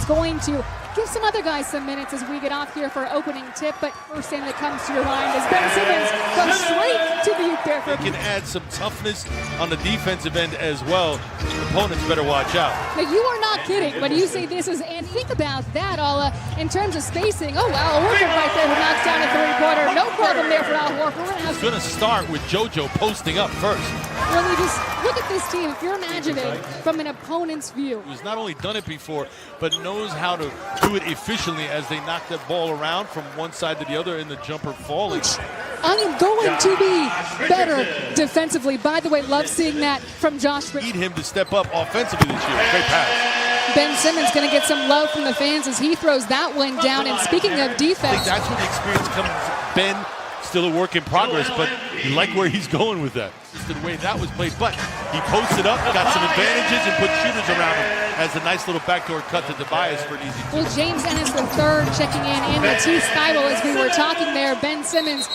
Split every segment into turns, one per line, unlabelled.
going to give some other guys some minutes as we get off here for opening tip. But first thing that comes to your mind is Ben Simmons goes straight to the there for.
He can add some toughness on the defensive end as well. Opponents better watch out.
Now you are not kidding when you say this is, and think about that, Ala, in terms of spacing. Oh wow, Horford right there who knocks down a three-pointer. No problem there for Al Horford.
He's going to start with JoJo posting up first.
When you just look at this team, if you're imagining from an opponent's view.
He's not only done it before, but knows how to do it efficiently as they knock that ball around from one side to the other and the jumper falling.
I am going to be better defensively. By the way, love seeing that from Josh.
Need him to step up offensively this year. Great pass.
Ben Simmons going to get some love from the fans as he throws that one down. And speaking of defense,
I think that's where the experience comes. Ben, still a work in progress, but you like where he's going with that. Just the way that was played, but he posted up, got some advantages, and put shooters around him. Has a nice little backdoor cut to Tobias for an easy two.
Well, James Ennis III checking in, and Matisse Thybulle as we were talking there. Ben Simmons.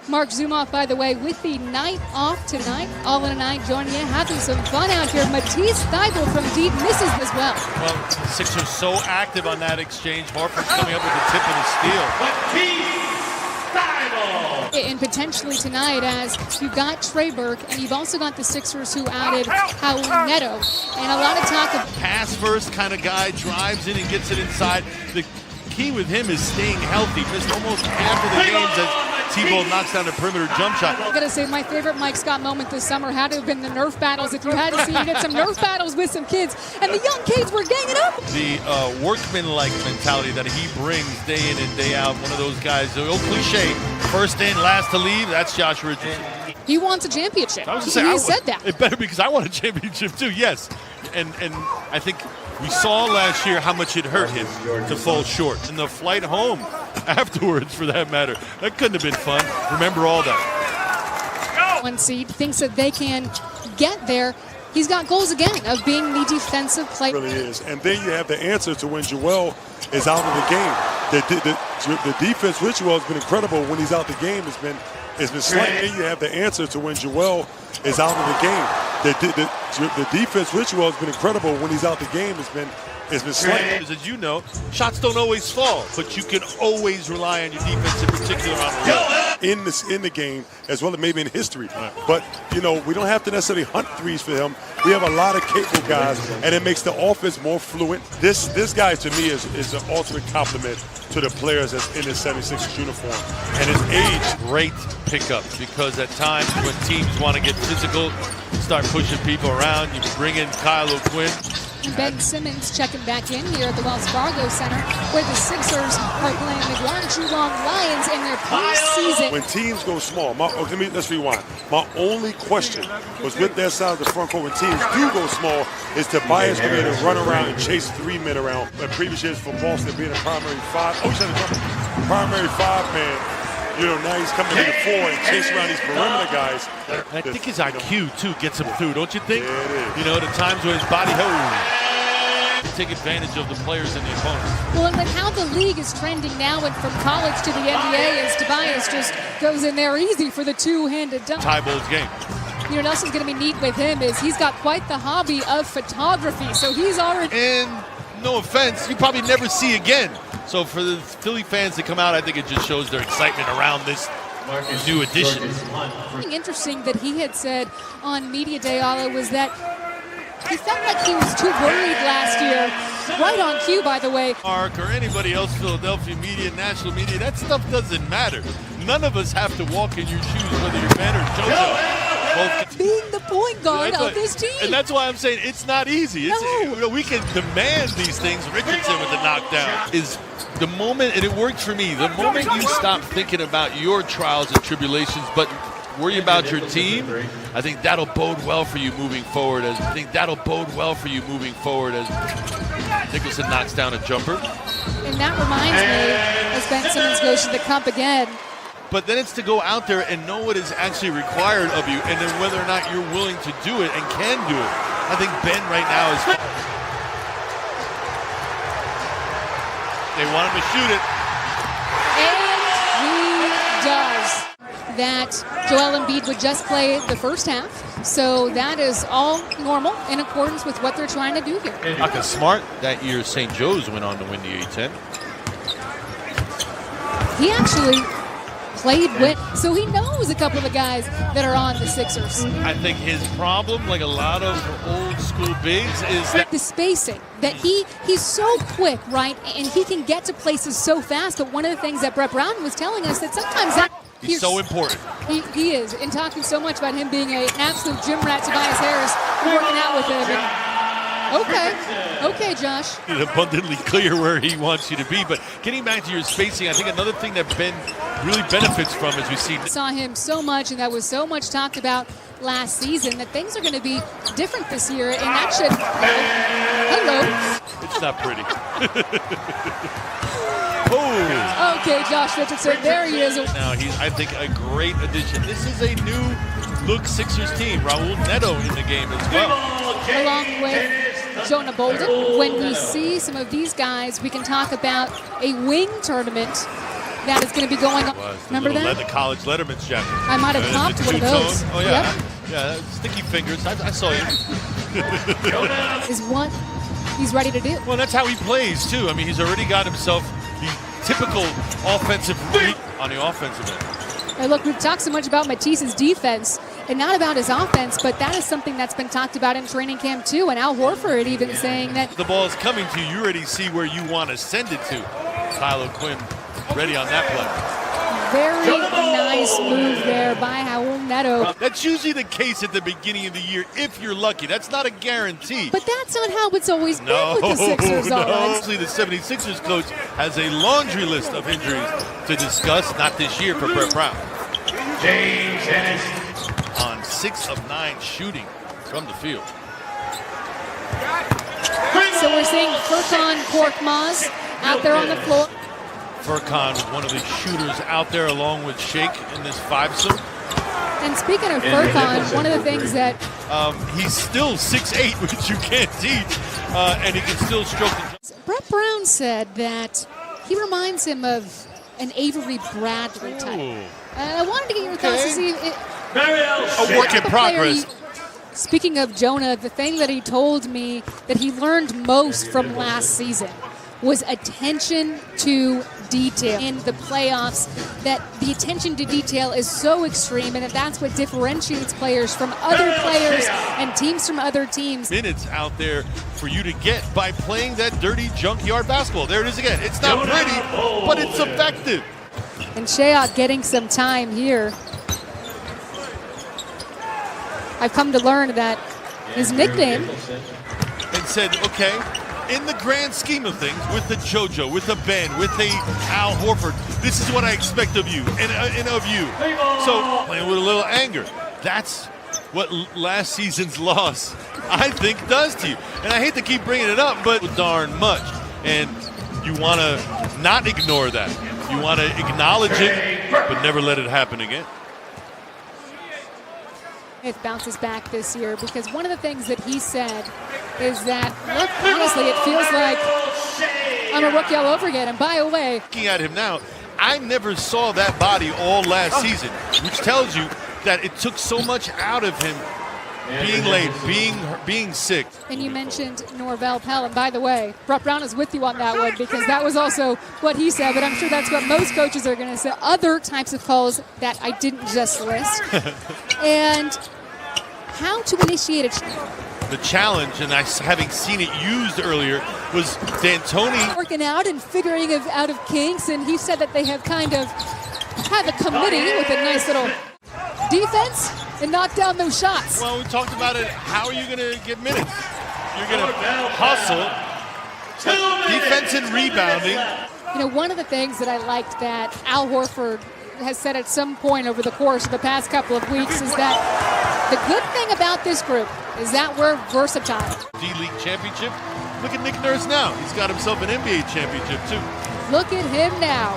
Mark Zumoff, by the way, with the night off tonight. All in a night joining you, having some fun out here. Matisse Thybulle from deep misses as well.
Well, the Sixers so active on that exchange. Horford's coming up with the tip and a steal.
And potentially tonight, as you've got Trey Burke, and you've also got the Sixers who added Raul Neto. And a lot of talk of
pass first kind of guy, drives in and gets it inside. The key with him is staying healthy. Missed almost half of the games as T-Ball knocks down a perimeter jump shot.
I gotta say, my favorite Mike Scott moment this summer had to have been the Nerf battles. If you had to see, you did some Nerf battles with some kids, and the young kids were ganging up.
The workman-like mentality that he brings day in and day out. One of those guys, the old cliche, first in, last to leave. That's Josh Richardson.
He wants a championship.
I was just saying,
he said that.
It better because I want a championship too. Yes, and I think we saw last year how much it hurt him to fall short. And the flight home afterwards, for that matter, that couldn't have been fun. Remember all that.
One seed thinks that they can get there. He's got goals again of being the defensive player.
It really is. And then you have the answer to when Joel is out of the game. The defense with Joel has been incredible. When he's out the game, it's been slight. And you have the answer to when Joel is out of the game. The defense with Joel has been incredible. When he's out the game, it's been slight.
As you know, shots don't always fall, but you can always rely on your defense, in particular on the road.
In the game, as well as maybe in history. But, you know, we don't have to necessarily hunt threes for him. We have a lot of capable guys, and it makes the offense more fluent. This guy, to me, is an ultimate compliment to the players that's in his 76ers uniform. And his age.
Great pickup, because at times when teams want to get physical, start pushing people around, you bring in Kyle O'Quinn.
Ben Simmons checking back in here at the Wells Fargo Center, where the Sixers are playing the Guangzhou Lions in their preseason.
When teams go small, let's rewind. My only question was with that side of the front court, when teams do go small, is Tobias going to be able to run around and chase 3 men around. In previous years for Boston being a primary five, primary 5-man. You know, now he's coming to the 4 and chasing around these perimeter guys.
I think his IQ, too, gets him through, don't you think?
Yeah, it is.
You know, the times where his body, take advantage of the players and the opponents.
Well, and with how the league is trending now and from college to the NBA, as Tobias just goes in there easy for the two-handed dunk.
Tyball's game.
You know what else is going to be neat with him is he's got quite the hobby of photography, so he's already...
And no offense, you probably never see again. So for the Philly fans to come out, I think it just shows their excitement around this new addition.
Something interesting that he had said on Media Day, Ala, was that he felt like he was too worried last year. Right on cue, by the way.
Mark or anybody else, Philadelphia media, national media, that stuff doesn't matter. None of us have to walk in your shoes, whether you're Ben or JoJo.
Being the point guard of this team.
And that's why I'm saying it's not easy. We can demand these things. Richardson with the knockdown is the moment, and it worked for me, the moment you stop thinking about your trials and tribulations, but worry about your team, I think that'll bode well for you moving forward. As Nicholson knocks down a jumper.
And that reminds me, as Ben Simmons goes to the cup again.
But then it's to go out there and know what is actually required of you, and then whether or not you're willing to do it and can do it. I think Ben right now is... They want him to shoot it.
And he does. that Joel Embiid would just play the first half. So that is all normal in accordance with what they're trying to do here.
Shaka Smart, that year St. Joe's went on to win the A-10.
He actually played with, so he knows a couple of the guys that are on the Sixers.
I think his problem, like a lot of old school bigs, is that
the spacing, that he's so quick, right? And he can get to places so fast. But one of the things that Brett Brown was telling us that sometimes that
he's so important.
He is, and talking so much about him being an absolute gym rat. Tobias Harris working out with him. Okay, Josh.
It's abundantly clear where he wants you to be. But getting back to your spacing, I think another thing that Ben really benefits from is we
saw him so much, and that was so much talked about last season, that things are going to be different this year, and that should. Hello.
It's not pretty. Oh.
Okay, Josh Richardson, there he is.
Now he's, I think, a great addition. This is a new look Sixers team. Raul Neto in the game as well.
Along with Jonah Bolden. When we see some of these guys, we can talk about a wing tournament that is going to be going on. Remember that?
The college Letterman's jacket.
I might have popped one of those.
Oh, yeah. Yep. Yeah, sticky fingers. I saw you.
Is what he's ready to do.
Well, that's how he plays, too. I mean, he's already got himself the typical offensive read on the offensive end.
Hey, look, we've talked so much about Matisse's defense and not about his offense, but that is something that's been talked about in training camp, too. And Al Horford even saying that
the ball is coming to you. You already see where you want to send it to. Kylo Quinn ready on that play.
Very nice move there by Raul Neto.
That's usually the case at the beginning of the year, if you're lucky. That's not a guarantee.
But that's not how it's always been with the Sixers.
Honestly, the 76ers coach has a laundry list of injuries to discuss, not this year for Brett Brown.
James Ennis.
On 6 of 9 shooting from the field.
So we're seeing Furkan Korkmaz out there on the floor.
Furkan, one of the shooters out there along with Shake in this fivesome.
And speaking of Furkan, one of the things that
he's still 6'8", which you can't teach, and he can still stroke the.
Brett Brown said that he reminds him of an Avery Bradley type. And I wanted to get your thoughts to see
a work in progress.
Speaking of Jonah, the thing that he told me that he learned most from last season was attention to detail in the playoffs, that the attention to detail is so extreme, and that's what differentiates players from other players and teams from other teams.
Minutes out there for you to get by playing that dirty junkyard basketball. There it is again. It's not pretty, but it's effective.
And Shayok getting some time here. I've come to learn that his nickname.
And said, okay, in the grand scheme of things, with the JoJo, with the Ben, with the Al Horford, this is what I expect of you and of you. So playing with a little anger. That's what last season's loss, I think, does to you. And I hate to keep bringing it up, but darn much. And you want to not ignore that. You want to acknowledge it, but never let it happen again.
It bounces back this year, because one of the things that he said is that, look, honestly, it feels like I'm a rookie all over again. And by the way,
looking at him now, I never saw that body all last season, which tells you that it took so much out of him being late, being sick.
And you mentioned Norvell Pell, and by the way, Brett Brown is with you on that one, because that was also what he said, but I'm sure that's what most coaches are going to say. Other types of calls that I didn't just list. And how to initiate a
the challenge, and having seen it used earlier, was D'Antoni
working out and figuring out of kinks, and he said that they have kind of have a committee with a nice little defense and knock down those shots.
Well, we talked about it. How are you going to get minutes? You're going to hustle, defense and rebounding.
You know, one of the things that I liked that Al Horford has said at some point over the course of the past couple of weeks is that the good thing about this group is that we're versatile.
D-League championship. Look at Nick Nurse now. He's got himself an NBA championship, too.
Look at him now.